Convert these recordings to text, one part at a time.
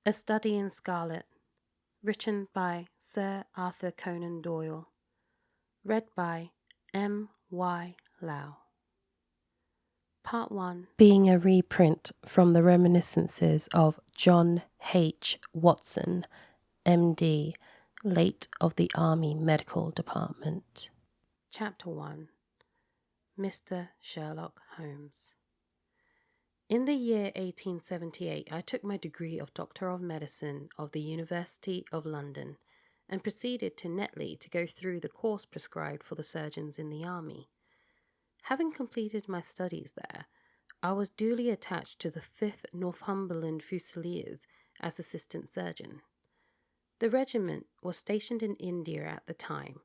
A Study in Scarlet, written by Sir Arthur Conan Doyle, read by M.Y. Lau. Part 1, being a reprint from the reminiscences of John H. Watson, M.D., late of the Army Medical Department. Chapter 1, Mr. Sherlock Holmes. In the year 1878, I took my degree of Doctor of Medicine of the University of London and proceeded to Netley to go through the course prescribed for the surgeons in the army. Having completed my studies there, I was duly attached to the 5th Northumberland Fusiliers as assistant surgeon. The regiment was stationed in India at the time,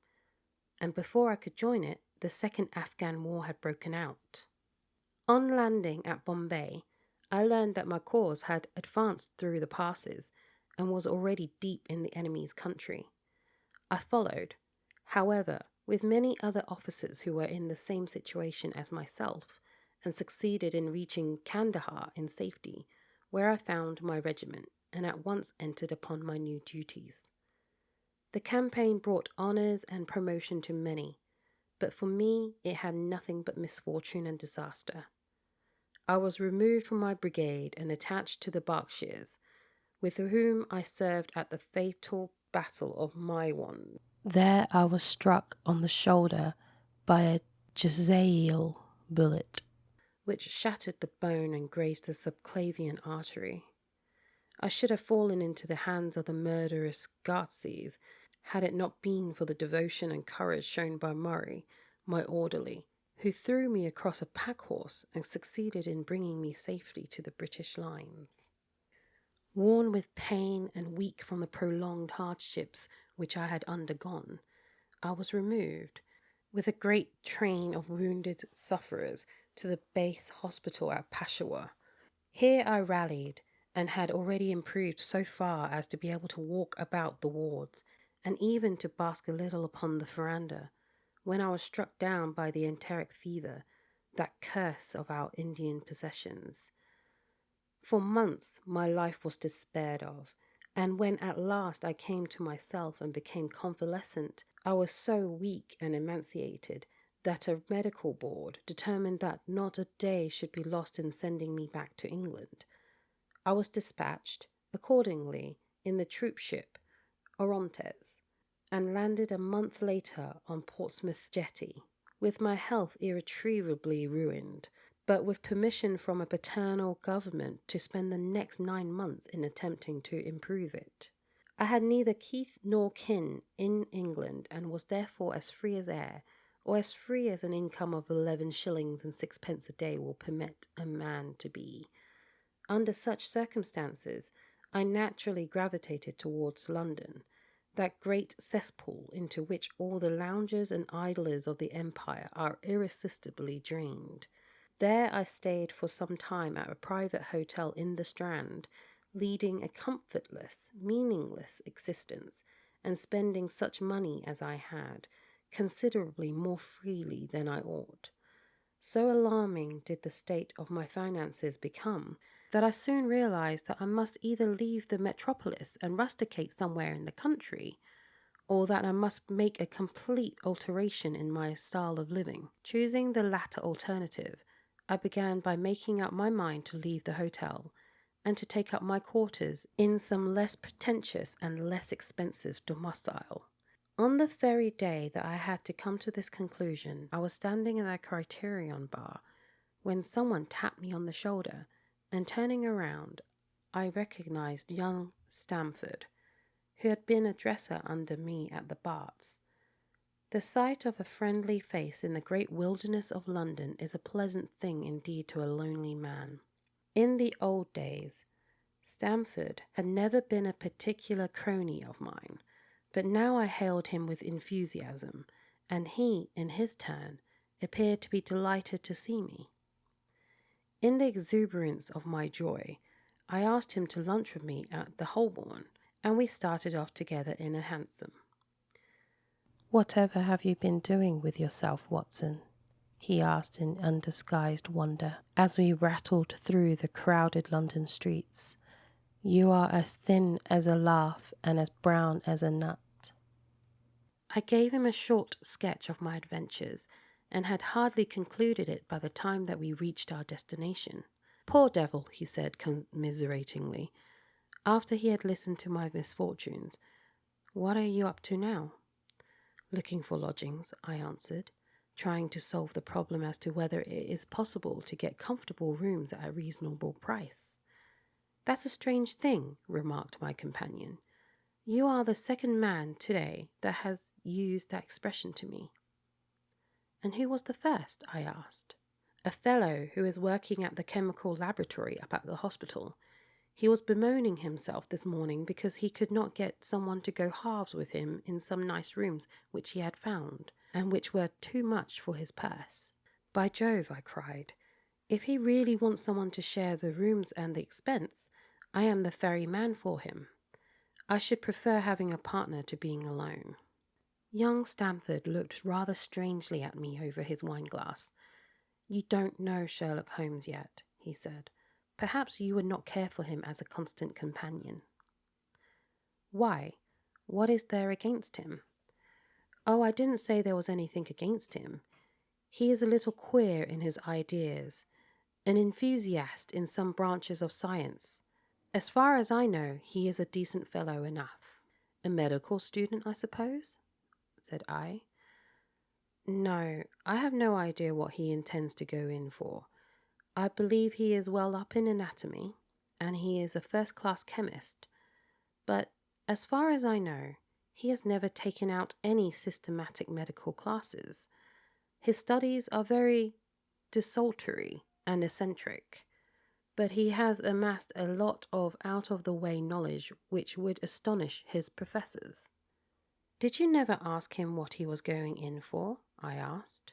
and before I could join it, the Second Afghan War had broken out. On landing at Bombay, I learned that my corps had advanced through the passes and was already deep in the enemy's country. I followed, however, with many other officers who were in the same situation as myself, and succeeded in reaching Kandahar in safety, where I found my regiment and at once entered upon my new duties. The campaign brought honours and promotion to many, but for me it had nothing but misfortune and disaster. I was removed from my brigade and attached to the Berkshires, with whom I served at the fatal Battle of Maiwand. There I was struck on the shoulder by a Jezail bullet, which shattered the bone and grazed the subclavian artery. I should have fallen into the hands of the murderous Guards had it not been for the devotion and courage shown by Murray, my orderly, who threw me across a pack-horse and succeeded in bringing me safely to the British lines. Worn with pain and weak from the prolonged hardships which I had undergone, I was removed, with a great train of wounded sufferers, to the base hospital at Peshawar. Here I rallied, and had already improved so far as to be able to walk about the wards, and even to bask a little upon the veranda, when I was struck down by the enteric fever, that curse of our Indian possessions. For months my life was despaired of, and when at last I came to myself and became convalescent, I was so weak and emaciated that a medical board determined that not a day should be lost in sending me back to England. I was dispatched, accordingly, in the troop ship Orontes, and landed a month later on Portsmouth jetty, with my health irretrievably ruined, but with permission from a paternal government to spend the next 9 months in attempting to improve it. I had neither kith nor kin in England, and was therefore as free as air, or as free as an income of 11 shillings and 6 pence a day will permit a man to be. Under such circumstances, I naturally gravitated towards London, that great cesspool into which all the loungers and idlers of the empire are irresistibly drained. There I stayed for some time at a private hotel in the Strand, leading a comfortless, meaningless existence, and spending such money as I had, considerably more freely than I ought. So alarming did the state of my finances become, that I soon realized that I must either leave the metropolis and rusticate somewhere in the country, or that I must make a complete alteration in my style of living. Choosing the latter alternative, I began by making up my mind to leave the hotel, and to take up my quarters in some less pretentious and less expensive domicile. On the very day that I had to come to this conclusion, I was standing in the Criterion bar, when someone tapped me on the shoulder, and turning around, I recognized young Stamford, who had been a dresser under me at the Barts. The sight of a friendly face in the great wilderness of London is a pleasant thing indeed to a lonely man. In the old days, Stamford had never been a particular crony of mine, but now I hailed him with enthusiasm, and he, in his turn, appeared to be delighted to see me. In the exuberance of my joy, I asked him to lunch with me at the Holborn, and we started off together in a hansom. "Whatever have you been doing with yourself, Watson?" he asked in undisguised wonder, as we rattled through the crowded London streets. You are as thin as a laugh and as brown as a nut. I gave him a short sketch of my adventures, and had hardly concluded it by the time that we reached our destination. Poor devil, he said commiseratingly, after he had listened to my misfortunes. What are you up to now? Looking for lodgings, I answered, trying to solve the problem as to whether it is possible to get comfortable rooms at a reasonable price. That's a strange thing, remarked my companion. You are the second man today that has used that expression to me. And who was the first? I asked. A fellow who is working at the chemical laboratory up at the hospital. He was bemoaning himself this morning because he could not get someone to go halves with him in some nice rooms which he had found, and which were too much for his purse. By Jove, I cried, if he really wants someone to share the rooms and the expense, I am the very man for him. I should prefer having a partner to being alone. Young Stamford looked rather strangely at me over his wine-glass. You don't know Sherlock Holmes yet, he said. Perhaps you would not care for him as a constant companion. Why? What is there against him? Oh, I didn't say there was anything against him. He is a little queer in his ideas, an enthusiast in some branches of science. As far as I know, he is a decent fellow enough. A medical student, I suppose? Said I. No, I have no idea what he intends to go in for. I believe he is well up in anatomy, and he is a first-class chemist. But, as far as I know, he has never taken out any systematic medical classes. His studies are very desultory and eccentric, but he has amassed a lot of out-of-the-way knowledge which would astonish his professors. Did you never ask him what he was going in for? I asked.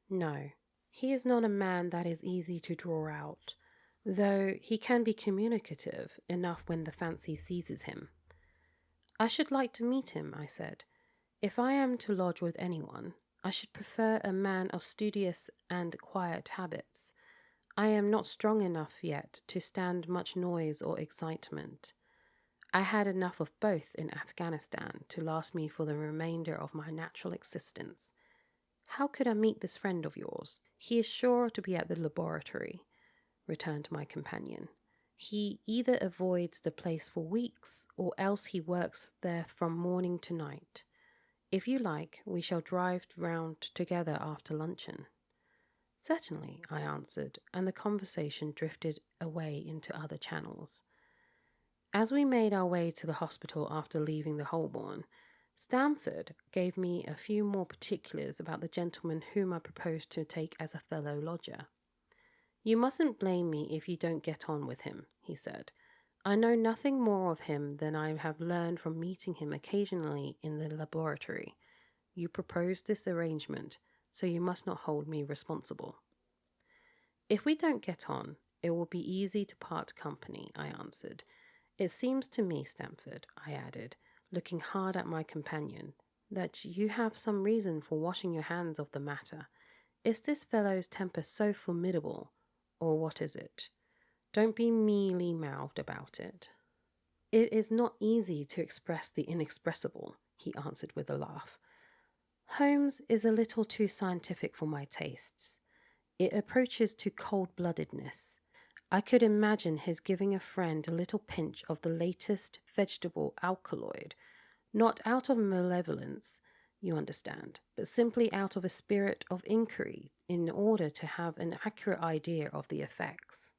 No, he is not a man that is easy to draw out, though he can be communicative enough when the fancy seizes him. I should like to meet him, I said. If I am to lodge with anyone, I should prefer a man of studious and quiet habits. I am not strong enough yet to stand much noise or excitement. I had enough of both in Afghanistan to last me for the remainder of my natural existence. How could I meet this friend of yours? He is sure to be at the laboratory, returned my companion. He either avoids the place for weeks, or else he works there from morning to night. If you like, we shall drive round together after luncheon. Certainly, I answered, and the conversation drifted away into other channels. As we made our way to the hospital after leaving the Holborn, Stamford gave me a few more particulars about the gentleman whom I proposed to take as a fellow lodger. You mustn't blame me if you don't get on with him, he said. I know nothing more of him than I have learned from meeting him occasionally in the laboratory. You proposed this arrangement, so you must not hold me responsible. If we don't get on, it will be easy to part company, I answered. It seems to me, Stamford, I added, looking hard at my companion, that you have some reason for washing your hands of the matter. Is this fellow's temper so formidable, or what is it? Don't be mealy-mouthed about it. It is not easy to express the inexpressible, he answered with a laugh. Holmes is a little too scientific for my tastes. It approaches to cold-bloodedness. I could imagine his giving a friend a little pinch of the latest vegetable alkaloid, not out of malevolence, you understand, but simply out of a spirit of inquiry in order to have an accurate idea of the effects.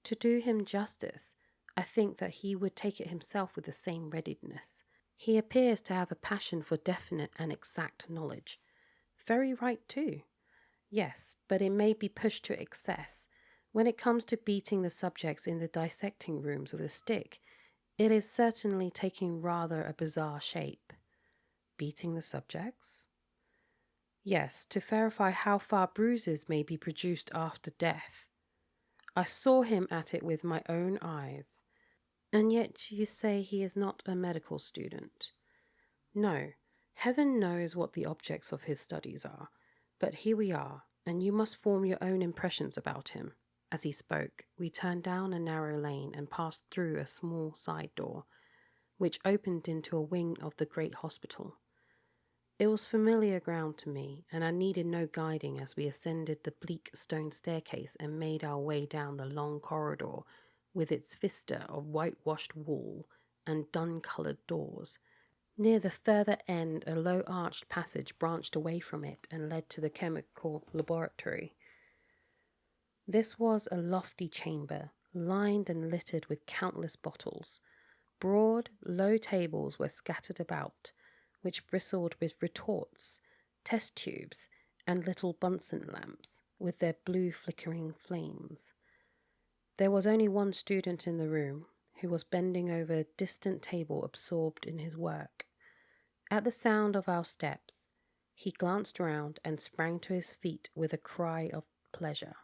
To do him justice, I think that he would take it himself with the same readiness. He appears to have a passion for definite and exact knowledge. Very right, too. Yes, but it may be pushed to excess. When it comes to beating the subjects in the dissecting rooms with a stick, it is certainly taking rather a bizarre shape. Beating the subjects? Yes, to verify how far bruises may be produced after death. I saw him at it with my own eyes. And yet you say he is not a medical student. No, heaven knows what the objects of his studies are, but here we are, and you must form your own impressions about him. As he spoke, we turned down a narrow lane and passed through a small side door, which opened into a wing of the great hospital. It was familiar ground to me, and I needed no guiding as we ascended the bleak stone staircase and made our way down the long corridor with its vista of whitewashed wall and dun-coloured doors. Near the further end, a low-arched passage branched away from it and led to the chemical laboratory. This was a lofty chamber, lined and littered with countless bottles. Broad, low tables were scattered about, which bristled with retorts, test tubes, and little Bunsen lamps, with their blue flickering flames. There was only one student in the room, who was bending over a distant table absorbed in his work. At the sound of our steps, he glanced round and sprang to his feet with a cry of pleasure.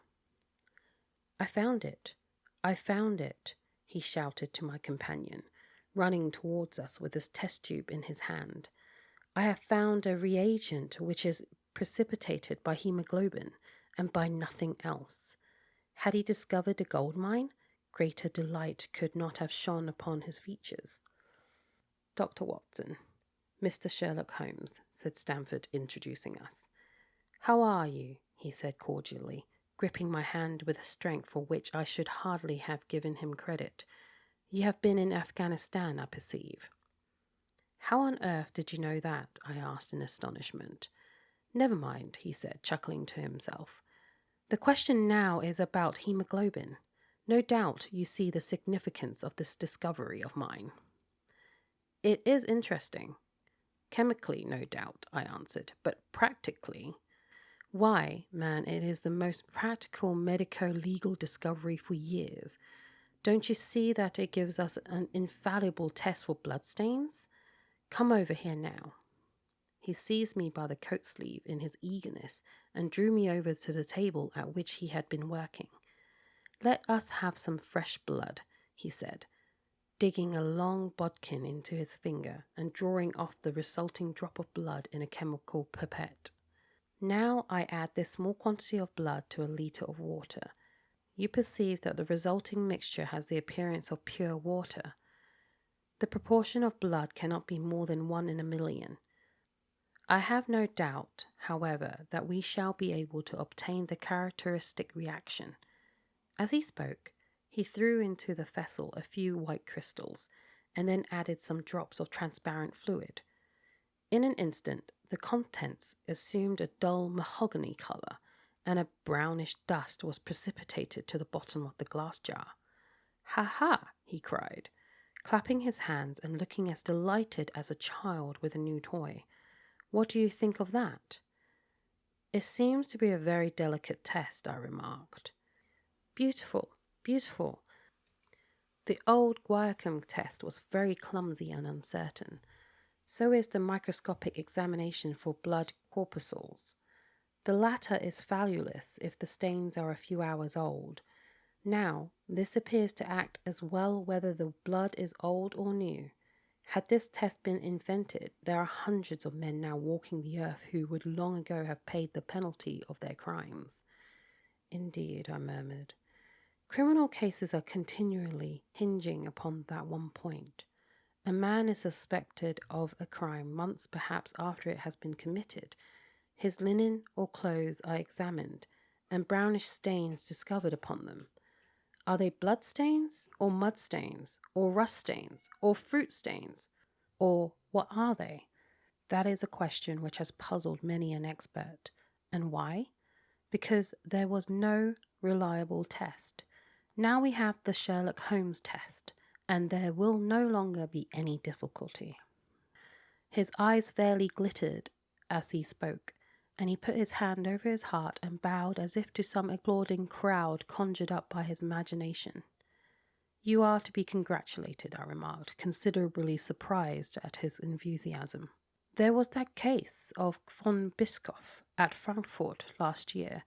"I found it! I found it!" he shouted to my companion, running towards us with his test tube in his hand. "I have found a reagent which is precipitated by hemoglobin and by nothing else." Had he discovered a gold mine? Greater delight could not have shone upon his features. "Dr. Watson, Mr. Sherlock Holmes," said Stamford, introducing us. "How are you?" he said cordially, gripping my hand with a strength for which I should hardly have given him credit. "You have been in Afghanistan, I perceive." "How on earth did you know that?" I asked in astonishment. "Never mind," he said, chuckling to himself. "The question now is about hemoglobin. No doubt you see the significance of this discovery of mine." "It is interesting. Chemically, no doubt," I answered, "but practically—" "Why, man, it is the most practical medico-legal discovery for years. Don't you see that it gives us an infallible test for bloodstains? Come over here now." He seized me by the coat sleeve in his eagerness and drew me over to the table at which he had been working. "Let us have some fresh blood," he said, digging a long bodkin into his finger and drawing off the resulting drop of blood in a chemical pipette. "Now I add this small quantity of blood to a litre of water. You perceive that the resulting mixture has the appearance of pure water. The proportion of blood cannot be more than 1 in a million. I have no doubt, however, that we shall be able to obtain the characteristic reaction." As he spoke, he threw into the vessel a few white crystals, and then added some drops of transparent fluid. In an instant, the contents assumed a dull mahogany colour, and a brownish dust was precipitated to the bottom of the glass jar. "Ha, ha!" he cried, clapping his hands and looking as delighted as a child with a new toy. "What do you think of that?" "It seems to be a very delicate test," I remarked. "Beautiful, beautiful. The old Guiacum test was very clumsy and uncertain. So is the microscopic examination for blood corpuscles. The latter is valueless if the stains are a few hours old. Now, this appears to act as well whether the blood is old or new. Had this test been invented, there are hundreds of men now walking the earth who would long ago have paid the penalty of their crimes." "Indeed," I murmured. "Criminal cases are continually hinging upon that one point. A man is suspected of a crime months perhaps after it has been committed. His linen or clothes are examined, and brownish stains discovered upon them. Are they blood stains, or mud stains, or rust stains, or fruit stains, or what are they? That is a question which has puzzled many an expert. And why? Because there was no reliable test. Now we have the Sherlock Holmes test, and there will no longer be any difficulty." His eyes fairly glittered as he spoke, and he put his hand over his heart and bowed as if to some applauding crowd conjured up by his imagination. "You are to be congratulated," I remarked, considerably surprised at his enthusiasm. "There was that case of von Bischoff at Frankfurt last year.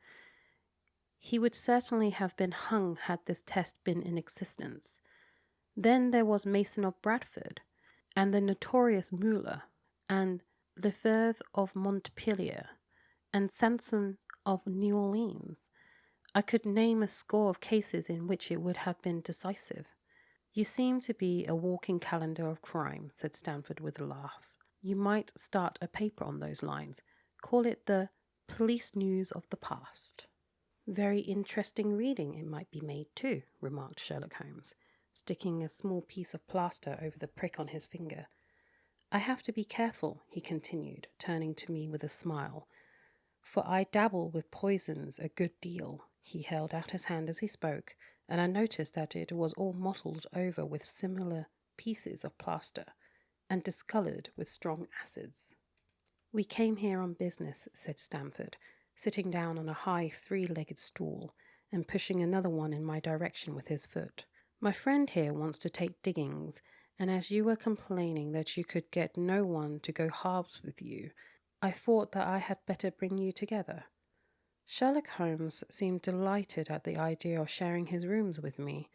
He would certainly have been hung had this test been in existence. Then there was Mason of Bradford, and the notorious Muller, and Lefebvre of Montpellier, and Sanson of New Orleans. I could name a score of cases in which it would have been decisive. You seem to be a walking calendar of crime, said Stamford with a laugh. You might start a paper on those lines. Call it the Police News of the Past. Very interesting reading it might be made too, remarked Sherlock Holmes, sticking a small piece of plaster over the prick on his finger. I have to be careful, he continued, turning to me with a smile, for I dabble with poisons a good deal. He held out his hand as he spoke, and I noticed that it was all mottled over with similar pieces of plaster, and discoloured with strong acids. We came here on business, said Stamford, sitting down on a high three-legged stool and pushing another one in my direction with his foot. My friend here wants to take diggings, and as you were complaining that you could get no one to go halves with you, I thought that I had better bring you together. Sherlock Holmes seemed delighted at the idea of sharing his rooms with me.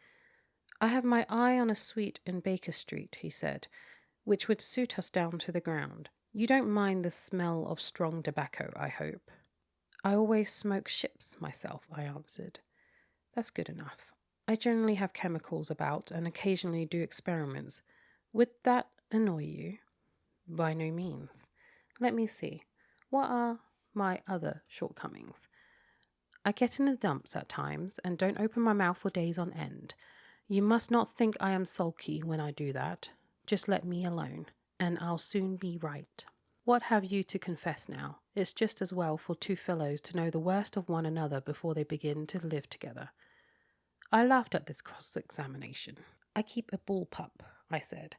I have my eye on a suite in Baker Street, he said, which would suit us down to the ground. You don't mind the smell of strong tobacco, I hope. I always smoke ships myself, I answered. That's good enough. I generally have chemicals about and occasionally do experiments. Would that annoy you? By no means. Let me see. What are my other shortcomings? I get in the dumps at times and don't open my mouth for days on end. You must not think I am sulky when I do that. Just let me alone, and I'll soon be right. What have you to confess now? It's just as well for two fellows to know the worst of one another before they begin to live together. I laughed at this cross-examination. I keep a bull pup, I said,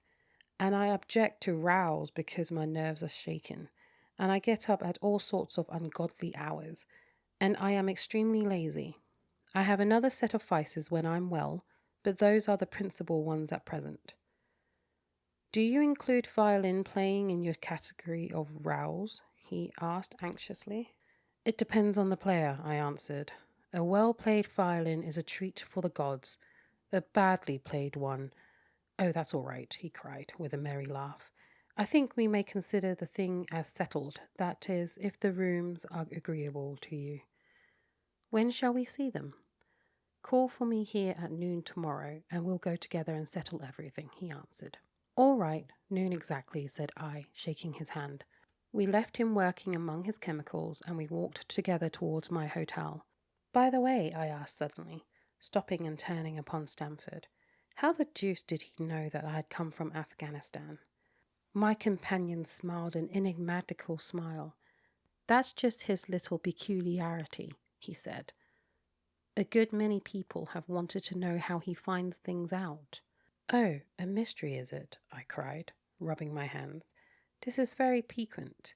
and I object to rows because my nerves are shaken, and I get up at all sorts of ungodly hours, and I am extremely lazy. I have another set of vices when I'm well, but those are the principal ones at present. Do you include violin playing in your category of rows? He asked anxiously. It depends on the player, I answered. A well-played violin is a treat for the gods. A badly played one. Oh, that's all right, he cried, with a merry laugh. I think we may consider the thing as settled, that is, if the rooms are agreeable to you. When shall we see them? Call for me here at noon tomorrow, and we'll go together and settle everything, he answered. All right, noon exactly, said I, shaking his hand. We left him working among his chemicals, and we walked together towards my hotel. By the way, I asked suddenly, stopping and turning upon Stamford, how the deuce did he know that I had come from Afghanistan? My companion smiled an enigmatical smile. That's just his little peculiarity, he said. A good many people have wanted to know how he finds things out. Oh, a mystery, is it? I cried, rubbing my hands. This is very piquant.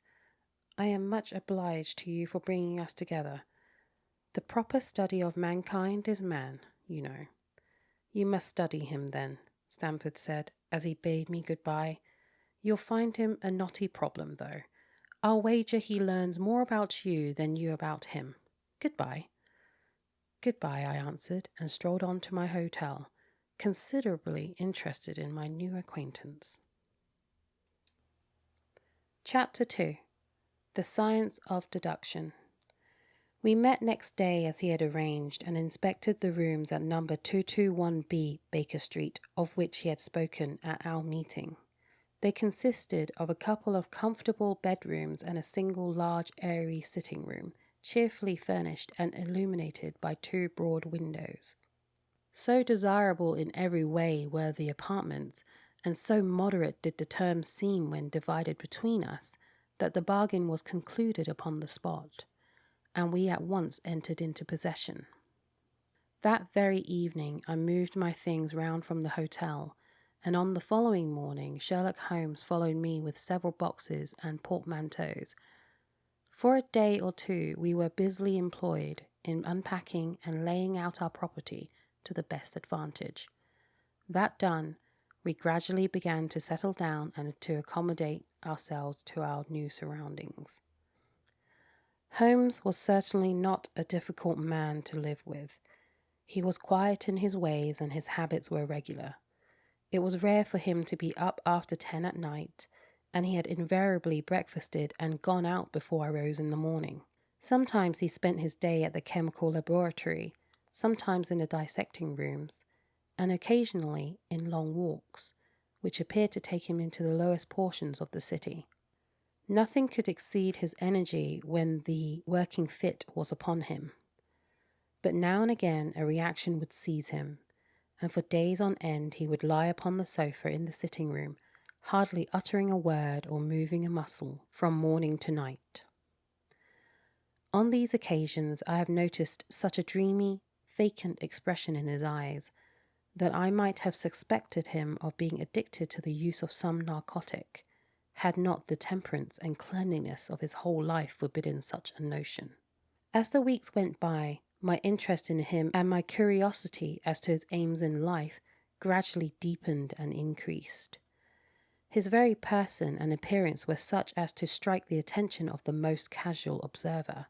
I am much obliged to you for bringing us together. The proper study of mankind is man, you know. You must study him, then, Stamford said, as he bade me good-bye. You'll find him a knotty problem, though. I'll wager he learns more about you than you about him. Good-bye. Good-bye, I answered, and strolled on to my hotel, considerably interested in my new acquaintance. Chapter 2. The Science of Deduction. We met next day as he had arranged and inspected the rooms at number 221B Baker Street, of which he had spoken at our meeting. They consisted of a couple of comfortable bedrooms and a single large airy sitting room, cheerfully furnished and illuminated by two broad windows. So desirable in every way were the apartments, and so moderate did the terms seem when divided between us, that the bargain was concluded upon the spot, and we at once entered into possession. That very evening I moved my things round from the hotel, and on the following morning Sherlock Holmes followed me with several boxes and portmanteaus. For a day or two we were busily employed in unpacking and laying out our property to the best advantage. That done, we gradually began to settle down and to accommodate ourselves to our new surroundings. Holmes was certainly not a difficult man to live with. He was quiet in his ways and his habits were regular. It was rare for him to be up after 10 at night, and he had invariably breakfasted and gone out before I rose in the morning. Sometimes he spent his day at the chemical laboratory, sometimes in the dissecting rooms, and occasionally in long walks, which appeared to take him into the lowest portions of the city. Nothing could exceed his energy when the working fit was upon him. But now and again a reaction would seize him, and for days on end he would lie upon the sofa in the sitting room, hardly uttering a word or moving a muscle from morning to night. On these occasions I have noticed such a dreamy, vacant expression in his eyes that I might have suspected him of being addicted to the use of some narcotic, had not the temperance and cleanliness of his whole life forbidden such a notion. As the weeks went by, my interest in him and my curiosity as to his aims in life gradually deepened and increased. His very person and appearance were such as to strike the attention of the most casual observer.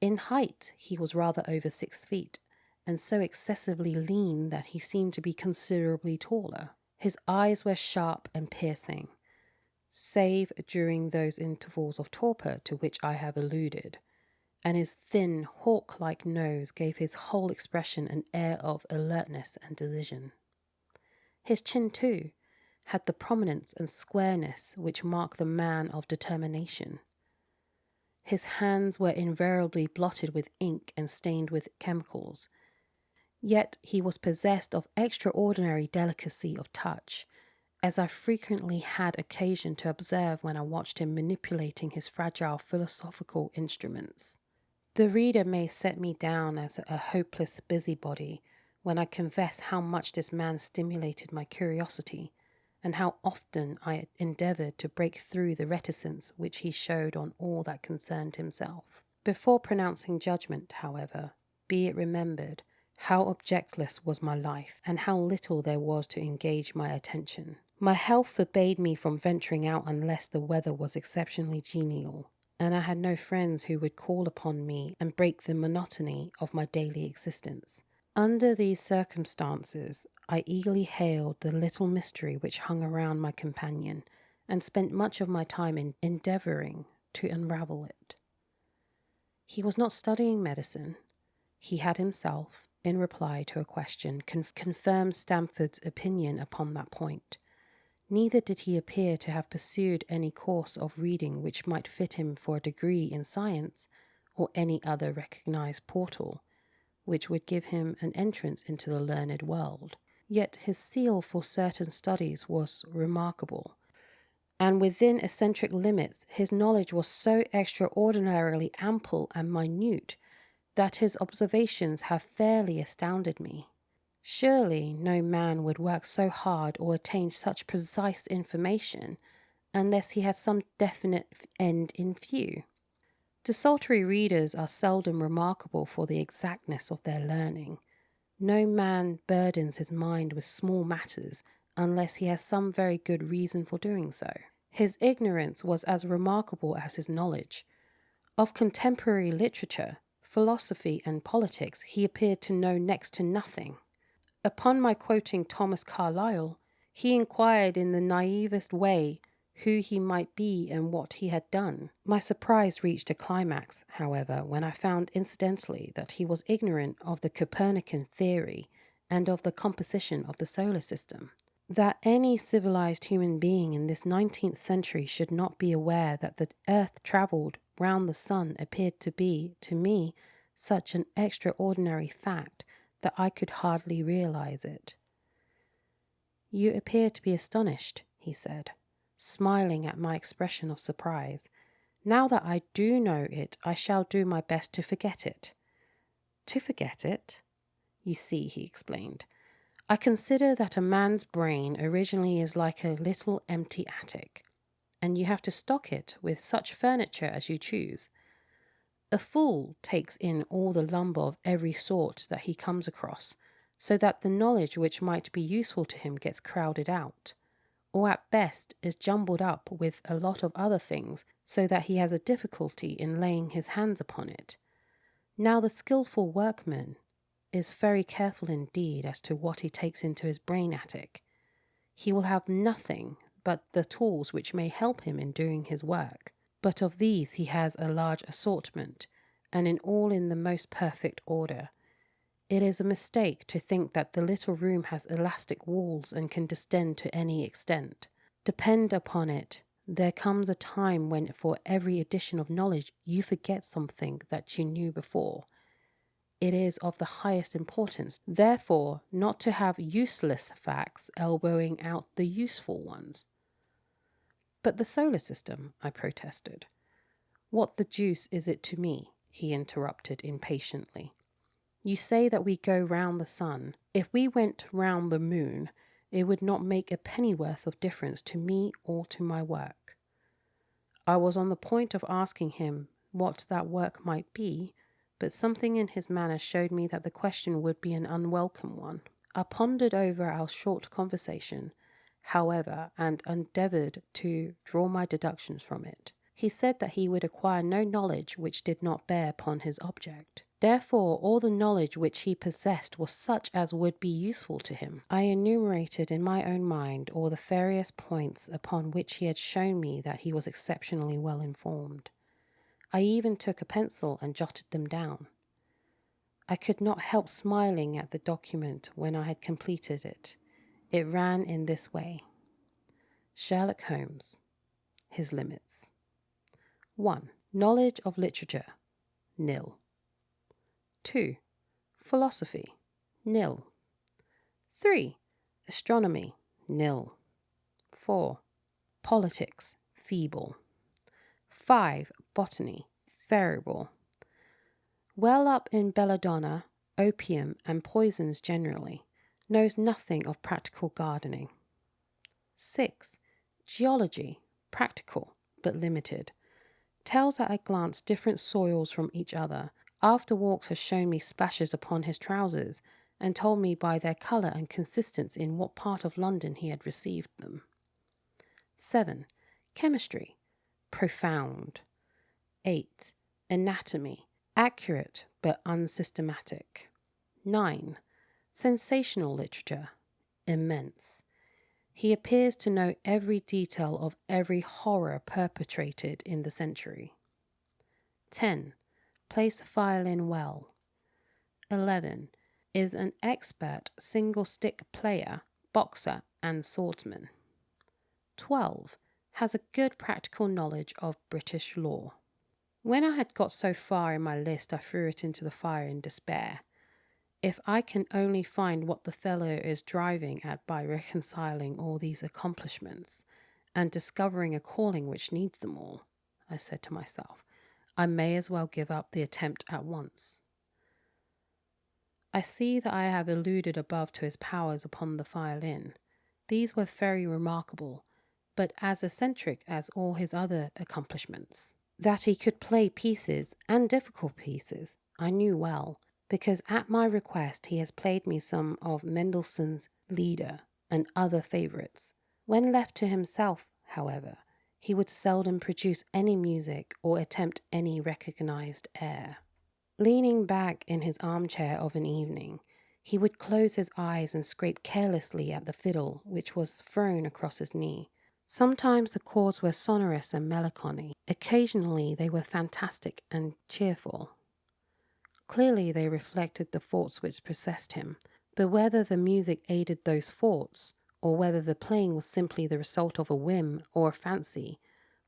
In height, he was rather over 6 feet, and so excessively lean that he seemed to be considerably taller. His eyes were sharp and piercing, save during those intervals of torpor to which I have alluded, and his thin, hawk-like nose gave his whole expression an air of alertness and decision. His chin, too, had the prominence and squareness which mark the man of determination. His hands were invariably blotted with ink and stained with chemicals, yet he was possessed of extraordinary delicacy of touch, as I frequently had occasion to observe when I watched him manipulating his fragile philosophical instruments. The reader may set me down as a hopeless busybody when I confess how much this man stimulated my curiosity, and how often I endeavoured to break through the reticence which he showed on all that concerned himself. Before pronouncing judgment, however, be it remembered how objectless was my life, and how little there was to engage my attention. My health forbade me from venturing out unless the weather was exceptionally genial, and I had no friends who would call upon me and break the monotony of my daily existence. Under these circumstances, I eagerly hailed the little mystery which hung around my companion, and spent much of my time in endeavouring to unravel it. He was not studying medicine. He had himself, in reply to a question, confirmed Stamford's opinion upon that point. Neither did he appear to have pursued any course of reading which might fit him for a degree in science, or any other recognized portal which would give him an entrance into the learned world. Yet his zeal for certain studies was remarkable, and within eccentric limits his knowledge was so extraordinarily ample and minute that his observations have fairly astounded me. Surely no man would work so hard or attain such precise information unless he had some definite end in view. Desultory readers are seldom remarkable for the exactness of their learning. No man burdens his mind with small matters unless he has some very good reason for doing so. His ignorance was as remarkable as his knowledge. Of contemporary literature, philosophy, and politics he appeared to know next to nothing. Upon my quoting Thomas Carlyle, he inquired in the naivest way who he might be and what he had done. My surprise reached a climax, however, when I found incidentally that he was ignorant of the Copernican theory and of the composition of the solar system. That any civilized human being in this 19th century should not be aware that the earth travelled round the sun appeared to be, to me, such an extraordinary fact that I could hardly realize it. "You appear to be astonished," he said, smiling at my expression of surprise. "Now that I do know it, I shall do my best to forget it." "To forget it?" "You see," he explained, "I consider that a man's brain originally is like a little empty attic, and you have to stock it with such furniture as you choose. A fool takes in all the lumber of every sort that he comes across, so that the knowledge which might be useful to him gets crowded out, or at best is jumbled up with a lot of other things, so that he has a difficulty in laying his hands upon it. Now the skilful workman is very careful indeed as to what he takes into his brain attic. He will have nothing but the tools which may help him in doing his work, but of these he has a large assortment, and in all in the most perfect order. It is a mistake to think that the little room has elastic walls and can distend to any extent. Depend upon it, there comes a time when for every addition of knowledge you forget something that you knew before. It is of the highest importance, therefore, not to have useless facts elbowing out the useful ones. But the solar system, I protested. What the deuce is it to me? He interrupted impatiently. You say that we go round the sun. If we went round the moon, it would not make a pennyworth of difference to me or to my work. I was on the point of asking him what that work might be, but something in his manner showed me that the question would be an unwelcome one. I pondered over our short conversation, however, and endeavoured to draw my deductions from it. He said that he would acquire no knowledge which did not bear upon his object. Therefore, all the knowledge which he possessed was such as would be useful to him. I enumerated in my own mind all the various points upon which he had shown me that he was exceptionally well informed. I even took a pencil and jotted them down. I could not help smiling at the document when I had completed it. It ran in this way. Sherlock Holmes, his limits. 1. Knowledge of literature, nil. 2. Philosophy, nil. 3. Astronomy, nil. 4. Politics, feeble. 5. Botany, variable. Well up in belladonna, opium, and poisons generally, knows nothing of practical gardening. 6. Geology, practical, but limited. Tells at a glance different soils from each other. After walks has shown me splashes upon his trousers, and told me by their colour and consistence in what part of London he had received them. 7. Chemistry, profound. 8. Anatomy, accurate but unsystematic. 9. Sensational literature, immense. He appears to know every detail of every horror perpetrated in the century. 10. Plays the violin well. 11. Is an expert single-stick player, boxer, and swordsman. 12. Has a good practical knowledge of British law. When I had got so far in my list, I threw it into the fire in despair. If I can only find what the fellow is driving at by reconciling all these accomplishments and discovering a calling which needs them all, I said to myself, I may as well give up the attempt at once. I see that I have alluded above to his powers upon the violin. These were very remarkable, but as eccentric as all his other accomplishments. That he could play pieces, and difficult pieces, I knew well, because at my request he has played me some of Mendelssohn's Lieder and other favourites. When left to himself, however, he would seldom produce any music or attempt any recognised air. Leaning back in his armchair of an evening, he would close his eyes and scrape carelessly at the fiddle which was thrown across his knee. Sometimes the chords were sonorous and melancholy. Occasionally they were fantastic and cheerful. Clearly they reflected the thoughts which possessed him, but whether the music aided those thoughts, or whether the playing was simply the result of a whim or a fancy,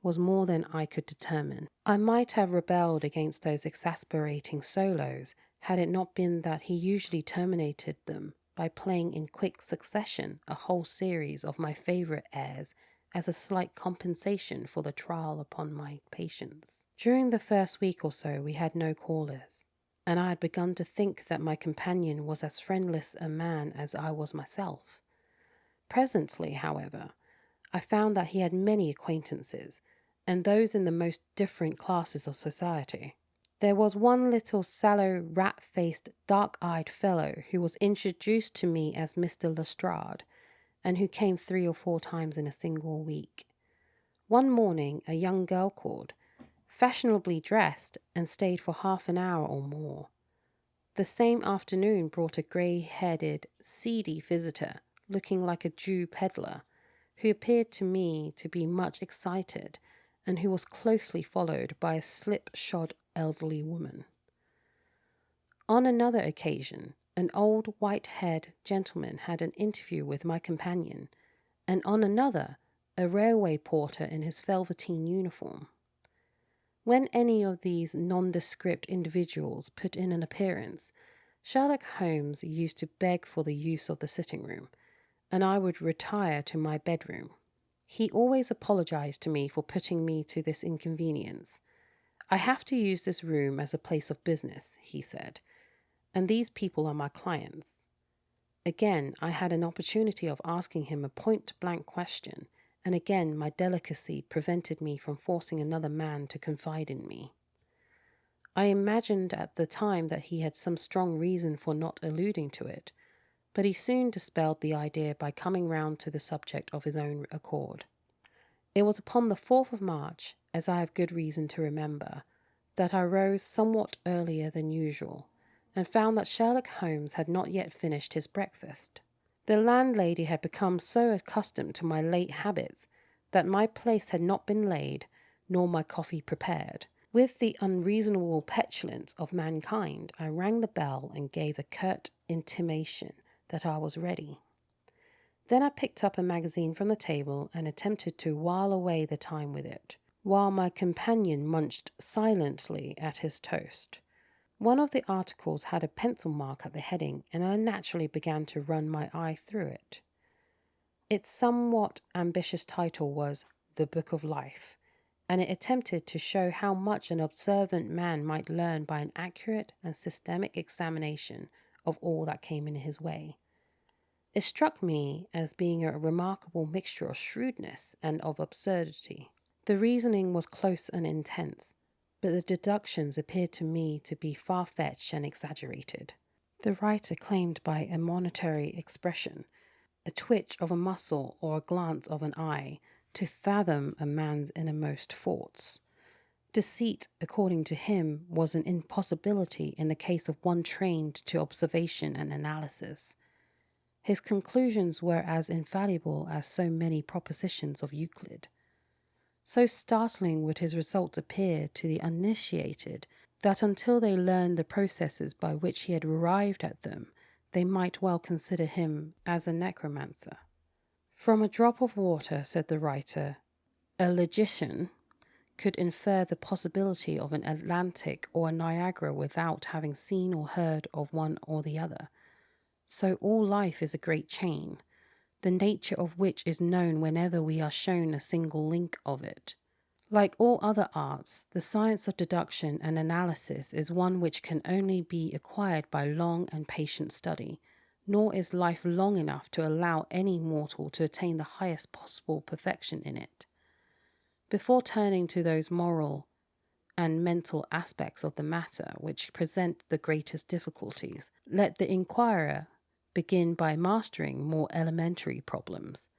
was more than I could determine. I might have rebelled against those exasperating solos, had it not been that he usually terminated them by playing in quick succession a whole series of my favourite airs as a slight compensation for the trial upon my patience. During the first week or so we had no callers, and I had begun to think that my companion was as friendless a man as I was myself. Presently, however, I found that he had many acquaintances, and those in the most different classes of society. There was one little sallow, rat-faced, dark-eyed fellow who was introduced to me as Mr. Lestrade, and who came 3 or 4 times in a single week. One morning a young girl called, fashionably dressed, and stayed for half an hour or more. The same afternoon brought a grey-headed, seedy visitor, looking like a Jew peddler, who appeared to me to be much excited, and who was closely followed by a slip-shod elderly woman. On another occasion, an old white-haired gentleman had an interview with my companion, and on another, a railway porter in his velveteen uniform. When any of these nondescript individuals put in an appearance, Sherlock Holmes used to beg for the use of the sitting room, and I would retire to my bedroom. He always apologized to me for putting me to this inconvenience. I have to use this room as a place of business, he said, and these people are my clients. Again, I had an opportunity of asking him a point-blank question, and again my delicacy prevented me from forcing another man to confide in me. I imagined at the time that he had some strong reason for not alluding to it, but he soon dispelled the idea by coming round to the subject of his own accord. It was upon the 4th of March, as I have good reason to remember, that I rose somewhat earlier than usual, and found that Sherlock Holmes had not yet finished his breakfast. The landlady had become so accustomed to my late habits that my place had not been laid, nor my coffee prepared. With the unreasonable petulance of mankind, I rang the bell and gave a curt intimation that I was ready. Then I picked up a magazine from the table and attempted to while away the time with it, while my companion munched silently at his toast. One of the articles had a pencil mark at the heading, and I naturally began to run my eye through it. Its somewhat ambitious title was The Book of Life, and it attempted to show how much an observant man might learn by an accurate and systematic examination of all that came in his way. It struck me as being a remarkable mixture of shrewdness and of absurdity. The reasoning was close and intense, but the deductions appeared to me to be far-fetched and exaggerated. The writer claimed by a monetary expression, a twitch of a muscle or a glance of an eye, to fathom a man's innermost thoughts. Deceit, according to him, was an impossibility in the case of one trained to observation and analysis. His conclusions were as infallible as so many propositions of Euclid. So startling would his results appear to the uninitiated that until they learned the processes by which he had arrived at them, they might well consider him as a necromancer. From a drop of water, said the writer, a logician could infer the possibility of an Atlantic or a Niagara without having seen or heard of one or the other. So all life is a great chain, the nature of which is known whenever we are shown a single link of it. Like all other arts, the science of deduction and analysis is one which can only be acquired by long and patient study, nor is life long enough to allow any mortal to attain the highest possible perfection in it. Before turning to those moral and mental aspects of the matter which present the greatest difficulties, let the inquirer begin by mastering more elementary problems.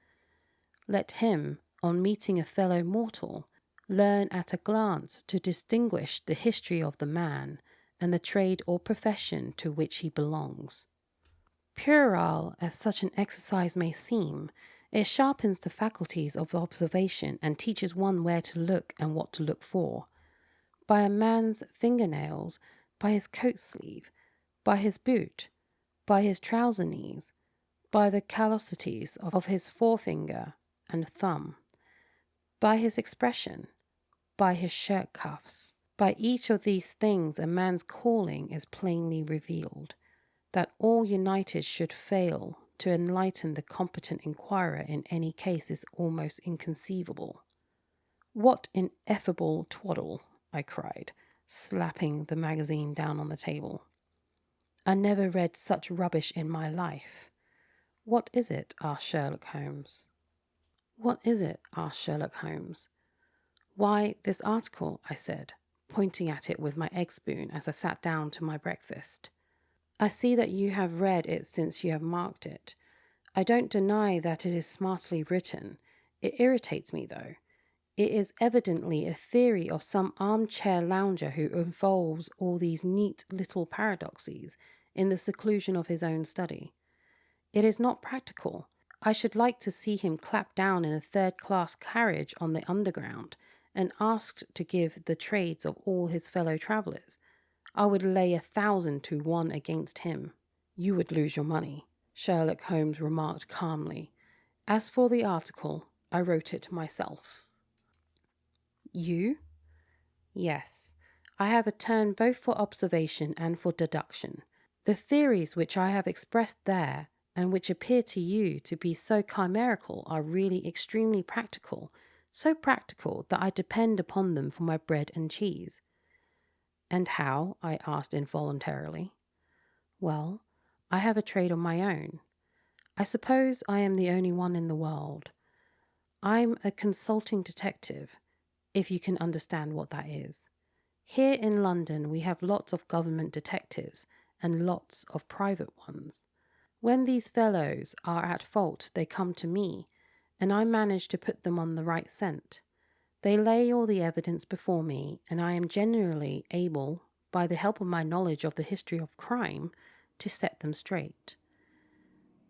Let him, on meeting a fellow mortal, learn at a glance to distinguish the history of the man and the trade or profession to which he belongs. Puerile as such an exercise may seem, it sharpens the faculties of observation and teaches one where to look and what to look for. By a man's fingernails, by his coat sleeve, by his boot, by his trouser knees, by the callosities of his forefinger and thumb, by his expression, by his shirt cuffs. By each of these things a man's calling is plainly revealed. That all united should fail to enlighten the competent inquirer in any case is almost inconceivable. What ineffable twaddle, I cried, slapping the magazine down on the table. I never read such rubbish in my life. What is it? Asked Sherlock Holmes. What is it? Asked Sherlock Holmes. Why, this article, I said, pointing at it with my egg spoon as I sat down to my breakfast. I see that you have read it since you have marked it. I don't deny that it is smartly written. It irritates me, though. It is evidently a theory of some armchair lounger who involves all these neat little paradoxes in the seclusion of his own study. It is not practical. I should like to see him clapped down in a third-class carriage on the Underground and asked to give the trades of all his fellow travellers. I would lay 1,000 to 1 against him. You would lose your money, Sherlock Holmes remarked calmly. As for the article, I wrote it myself. You? Yes. I have a turn both for observation and for deduction. The theories which I have expressed there, and which appear to you to be so chimerical, are really extremely practical, so practical that I depend upon them for my bread and cheese. And how? I asked involuntarily. Well, I have a trade of my own. I suppose I am the only one in the world. I'm a consulting detective, if you can understand what that is. Here in London, we have lots of government detectives and lots of private ones. When these fellows are at fault, they come to me, and I manage to put them on the right scent. They lay all the evidence before me, and I am generally able, by the help of my knowledge of the history of crime, to set them straight.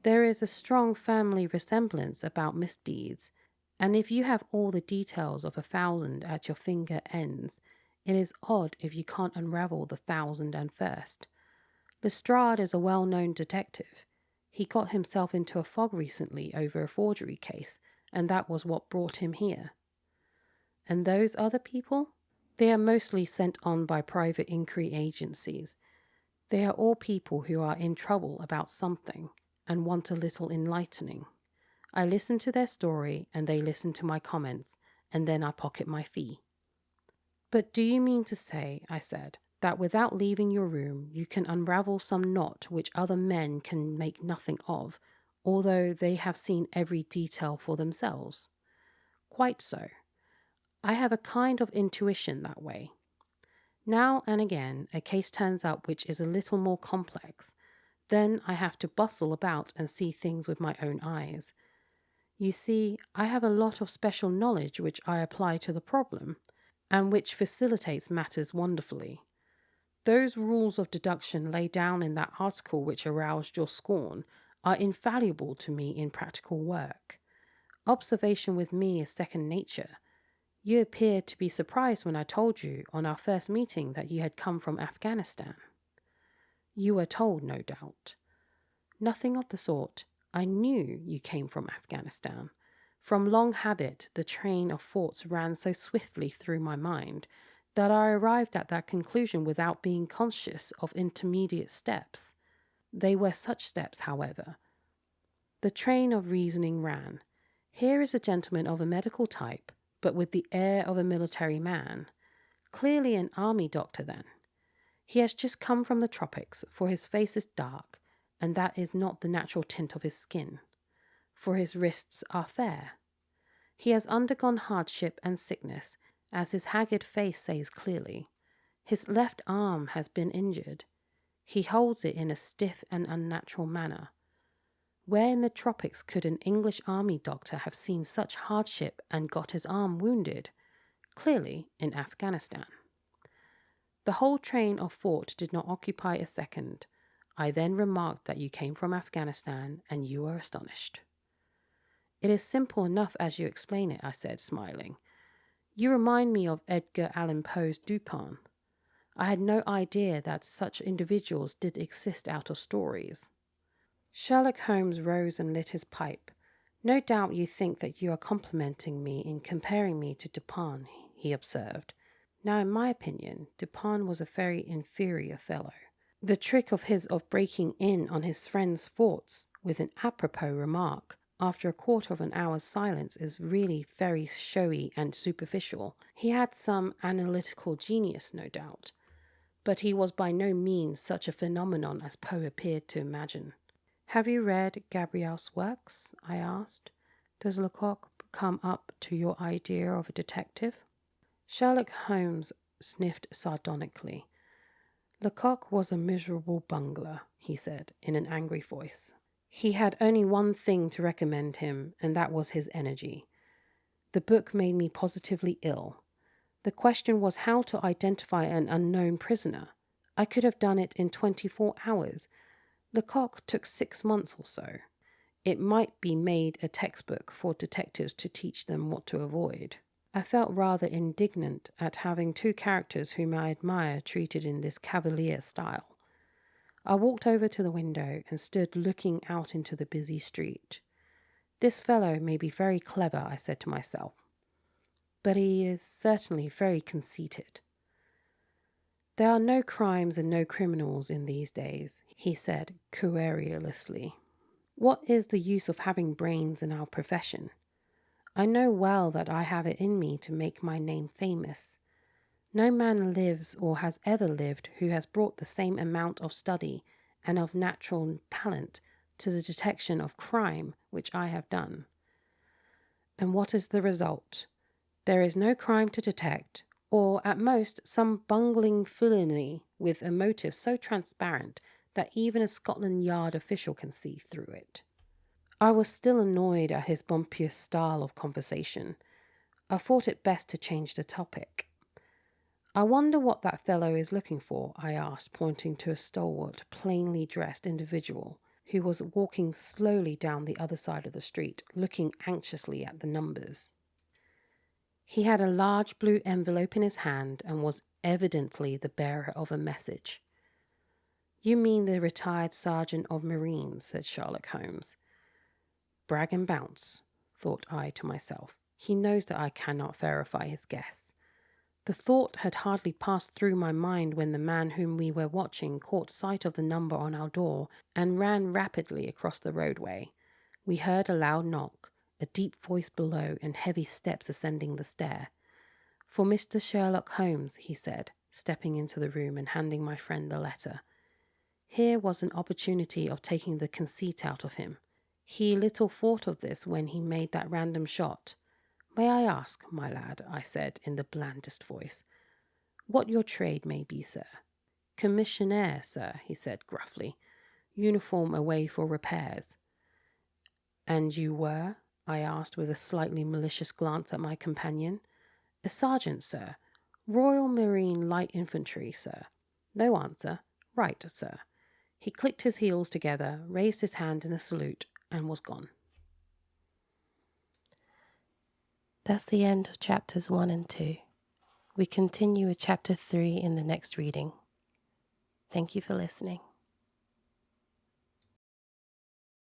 There is a strong family resemblance about misdeeds, and if you have all the details of 1,000 at your finger ends, it is odd if you can't unravel the 1,001st. Lestrade is a well-known detective. He got himself into a fog recently over a forgery case, and that was what brought him here. And those other people? They are mostly sent on by private inquiry agencies. They are all people who are in trouble about something and want a little enlightening. I listen to their story and they listen to my comments, and then I pocket my fee. But do you mean to say, I said, that without leaving your room you can unravel some knot which other men can make nothing of, although they have seen every detail for themselves? Quite so. I have a kind of intuition that way. Now and again a case turns up which is a little more complex. Then I have to bustle about and see things with my own eyes. You see, I have a lot of special knowledge which I apply to the problem, and which facilitates matters wonderfully. Those rules of deduction laid down in that article which aroused your scorn are invaluable to me in practical work. Observation with me is second nature. You appeared to be surprised when I told you on our first meeting that you had come from Afghanistan. You were told, no doubt. Nothing of the sort. I knew you came from Afghanistan. From long habit, the train of thoughts ran so swiftly through my mind that I arrived at that conclusion without being conscious of intermediate steps. They were such steps, however. The train of reasoning ran. Here is a gentleman of a medical type, but with the air of a military man. Clearly an army doctor, then. He has just come from the tropics, for his face is dark, and that is not the natural tint of his skin, for his wrists are fair. He has undergone hardship and sickness, as his haggard face says clearly. His left arm has been injured. He holds it in a stiff and unnatural manner. Where in the tropics could an English army doctor have seen such hardship and got his arm wounded? Clearly in Afghanistan. The whole train of thought did not occupy a second. I then remarked that you came from Afghanistan, and you were astonished. It is simple enough as you explain it, I said, smiling. You remind me of Edgar Allan Poe's Dupin. I had no idea that such individuals did exist out of stories. Sherlock Holmes rose and lit his pipe. No doubt you think that you are complimenting me in comparing me to Dupin, he observed. Now, in my opinion, Dupin was a very inferior fellow. The trick of his of breaking in on his friend's thoughts with an apropos remark after a quarter of an hour's silence is really very showy and superficial. He had some analytical genius, no doubt, but he was by no means such a phenomenon as Poe appeared to imagine. Have you read Gabriel's works? I asked. Does Lecoq come up to your idea of a detective? Sherlock Holmes sniffed sardonically. Lecoq was a miserable bungler, he said in an angry voice. He had only one thing to recommend him, and that was his energy. The book made me positively ill. The question was how to identify an unknown prisoner. I could have done it in 24 hours. Lecoq took 6 months or so. It might be made a textbook for detectives to teach them what to avoid. I felt rather indignant at having two characters whom I admire treated in this cavalier style. I walked over to the window and stood looking out into the busy street. This fellow may be very clever, I said to myself, but he is certainly very conceited. There are no crimes and no criminals in these days, he said querulously. What is the use of having brains in our profession? I know well that I have it in me to make my name famous. No man lives or has ever lived who has brought the same amount of study and of natural talent to the detection of crime which I have done. And what is the result? There is no crime to detect, or at most some bungling villainy with a motive so transparent that even a Scotland Yard official can see through it. I was still annoyed at his bumptious style of conversation. I thought it best to change the topic. I wonder what that fellow is looking for, I asked, pointing to a stalwart, plainly dressed individual who was walking slowly down the other side of the street, looking anxiously at the numbers. He had a large blue envelope in his hand and was evidently the bearer of a message. You mean the retired sergeant of Marines, said Sherlock Holmes. Brag and bounce, thought I to myself. He knows that I cannot verify his guess. The thought had hardly passed through my mind when the man whom we were watching caught sight of the number on our door and ran rapidly across the roadway. We heard a loud knock, a deep voice below, and heavy steps ascending the stair. For Mr. Sherlock Holmes, he said, stepping into the room and handing my friend the letter. Here was an opportunity of taking the conceit out of him. He little thought of this when he made that random shot. May I ask, my lad, I said in the blandest voice, what your trade may be, sir? Commissionaire, sir, he said gruffly. Uniform away for repairs. And you were? I asked with a slightly malicious glance at my companion. A sergeant, sir. Royal Marine Light Infantry, sir. No answer. Right, sir. He clicked his heels together, raised his hand in a salute, and was gone. That's the end of chapters 1 and 2. We continue with chapter 3 in the next reading. Thank you for listening.